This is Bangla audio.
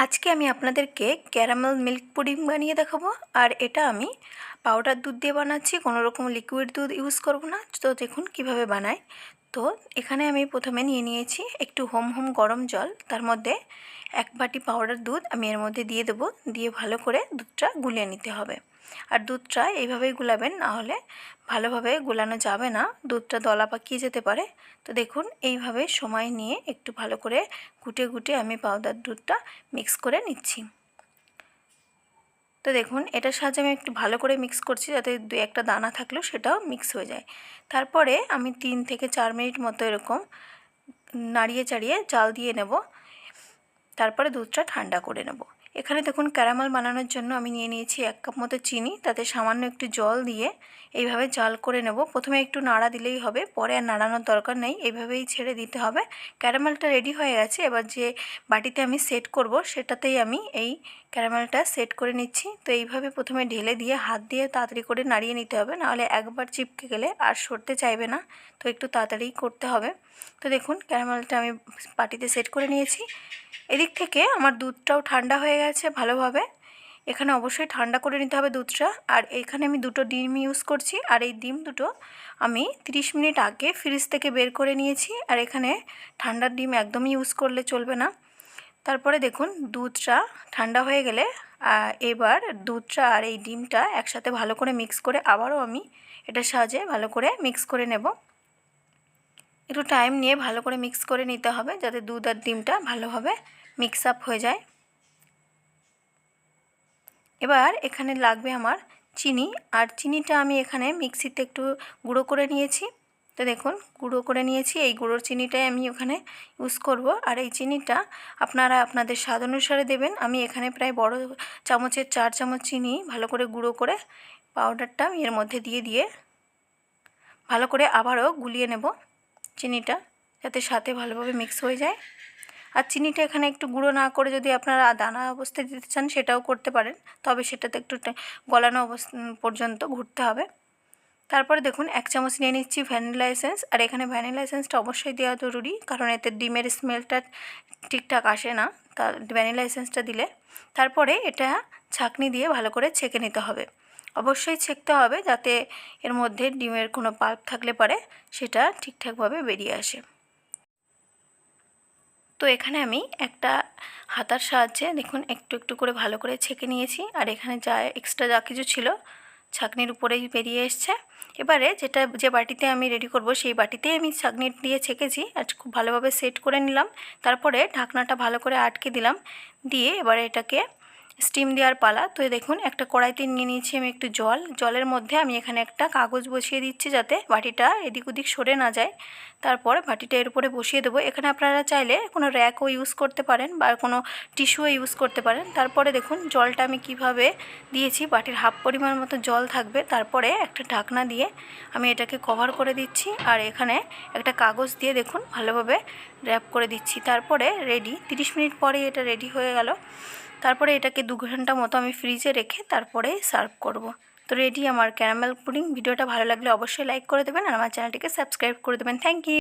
আজকে আমি আপনাদেরকে ক্যারামেল মিল্ক পুডিং বানিয়ে দেখাবো। আর এটা আমি পাউডার দুধ দিয়ে বানাচ্ছি, কোনো রকম লিকুইড দুধ ইউজ করব না। তো দেখুন কিভাবে বানাই। তো এখানে আমি প্রথমে নিয়ে নিয়েছি একটু হোম গরম জল, তার মধ্যে 1 বাটি পাউডার দুধ আমি এর মধ্যে দিয়ে দেবো। দিয়ে ভালো করে দুধটা গুলিয়ে নিতে হবে। আর দুধটা এইভাবেই গুলাবেন, না হলে ভালোভাবে গুলানো যাবে না, দুধটা দলা পাকিয়ে যেতে পারে। তো দেখুন এইভাবে সময় নিয়ে একটু ভালো করে ঘুটে আমি পাউডার দুধটা মিক্স করে নিচ্ছি। তো দেখুন এটার সাহায্যে আমি একটু ভালো করে মিক্স করছি, যাতে 2-1টা দানা থাকলেও সেটাও মিক্স হয়ে যায়। তারপরে আমি 3 থেকে 4 মিনিট মতো এরকম নাড়িয়ে চাড়িয়ে জাল দিয়ে নেব। তারপরে দুধটা ঠান্ডা করে নেব। এখানে দেখুন ক্যারামেল বানানোর জন্য আমি নিয়ে নিয়েছি 1 কাপ মতো চিনি, তাতে সামান্য একটু জল দিয়ে এইভাবে জাল করে নেব। প্রথমে একটু নাড়া দিলেই হবে, পরে আর নাড়ানোর দরকার নেই, এইভাবেই ছেড়ে দিতে হবে। ক্যারামেলটা রেডি হয়ে গেছে। এবার যে বাটিতে আমি সেট করব সেটাতেই আমি এই ক্যারামেলটা সেট করে নিচ্ছি। তো এইভাবে প্রথমে ঢেলে দিয়ে হাত দিয়ে তাড়াতাড়ি করে নাড়িয়ে নিতে হবে, নাহলে একবার চিপকে গেলে আর সরতে চাইবে না। তো একটু তাড়াতাড়ি করতে হবে। তো দেখুন ক্যারামেলটা আমি বাটিতে সেট করে নিয়েছি। এদিক থেকে আমার দুধটাও ঠান্ডা হয়ে গেছে ভালোভাবে। এখানে অবশ্যই ঠান্ডা করে নিতে হবে দুধটা। আর এখানে আমি 2টো ডিম ইউজ করছি, আর এই ডিম দুটো আমি 30 মিনিট আগে ফ্রিজ থেকে বের করে নিয়েছি। আর এখানে ঠান্ডা ডিম একদমই ইউজ করলে চলবে না। তারপরে দেখুন দুধটা ঠান্ডা হয়ে গেলে এবার দুধটা আর এই ডিমটা একসাথে ভালো করে মিক্স করে আবারও আমি এটার সাহায্যে ভালো করে মিক্স করে নেব। একটু টাইম নিয়ে ভালো করে মিক্স করে নিতে হবে, যাতে দুধ আর ডিমটা ভালোভাবে মিক্স আপ হয়ে যায়। এবার এখানে লাগবে আমার চিনি, আর চিনিটা আমি এখানে মিক্সিতে একটু গুঁড়ো করে নিয়েছি। তো দেখুন গুঁড়ো করে নিয়েছি, এই গুঁড়োর চিনিটাই আমি ওখানে ইউজ করব। আর এই চিনিটা আপনারা আপনাদের স্বাদ অনুসারে দেবেন। আমি এখানে প্রায় বড় চামচের 4 চামচ চিনি ভালো করে গুঁড়ো করে পাউডারটা আমি এর মধ্যে দিয়ে ভালো করে আবারও গুলিয়ে নেব চিনিটা, যাতে সাথে ভালোভাবে মিক্স হয়ে যায়। আর চিনিটা এখানে একটু গুঁড়ো না করে যদি আপনারা দানা অবস্থায় দিতে চান সেটাও করতে পারেন, তবে সেটাতে একটু গলানো পর্যন্ত ঘুরতে হবে। তারপরে দেখুন 1 চামচ নিয়ে নিচ্ছি ভ্যানিলা এসেন্স। আর এখানে ভ্যানিলা এসেন্সটা অবশ্যই দেওয়া জরুরি, কারণ এতে ডিমের স্মেলটা ঠিকঠাক আসে না তা ভ্যানিলা এসেন্সটা দিলে। তারপরে এটা ছাঁকনি দিয়ে ভালো করে ছেঁকে নিতে হবে। অবশ্যই ছেঁকতে হবে, যাতে এর মধ্যে ডিমের কোনো পাল্প থাকলে পারে সেটা ঠিকঠাকভাবে বেরিয়ে আসে। তো এখানে আমি একটা হাতার সাহায্যে দেখুন একটু করে ভালো করে ছেঁকে নিয়েছি। আর এখানে যা এক্সট্রা যা কিছু ছিল ছাঁকনির উপরেই বেরিয়ে এসছে। এবারে যে বাটিতে আমি রেডি করব সেই বাটিতেই আমি ছাঁকনি দিয়ে ছেঁকেছি আর খুব ভালোভাবে সেট করে নিলাম। তারপরে ঢাকনাটা ভালো করে আটকে দিলাম। দিয়ে এবারে এটাকে স্টিম দেওয়ার পালা। তো দেখুন একটা কড়াইতে নিয়ে নিয়েছি আমি একটু জলের মধ্যে আমি এখানে একটা কাগজ বসিয়ে দিচ্ছি, যাতে বাটিটা এদিক ওদিক সরে না যায়। তারপর বাটিটা এর উপরে বসিয়ে দেবো। এখানে আপনারা চাইলে কোনো র্যাকও ইউজ করতে পারেন বা কোনো টিস্যুও ইউজ করতে পারেন। তারপরে দেখুন জলটা আমি কিভাবে দিয়েছি, বাটির হাফ পরিমাণ মতো জল থাকবে। তারপরে একটা ঢাকনা দিয়ে আমি এটাকে কভার করে দিচ্ছি, আর এখানে একটা কাগজ দিয়ে দেখুন ভালোভাবে র্যাপ করে দিচ্ছি। তারপরে রেডি। 30 মিনিট পরে এটা রেডি হয়ে গেল। তারপরে এটাকে 2 ঘন্টা মতো আমি ফ্রিজে রেখে তারপরে সার্ভ করব। তো রেডি আমার ক্যারামেল পুডিং। ভিডিওটা ভালো লাগলে অবশ্যই লাইক করে দেবেন আর আমার চ্যানেলটিকে সাবস্ক্রাইব করে দেবেন। Thank you.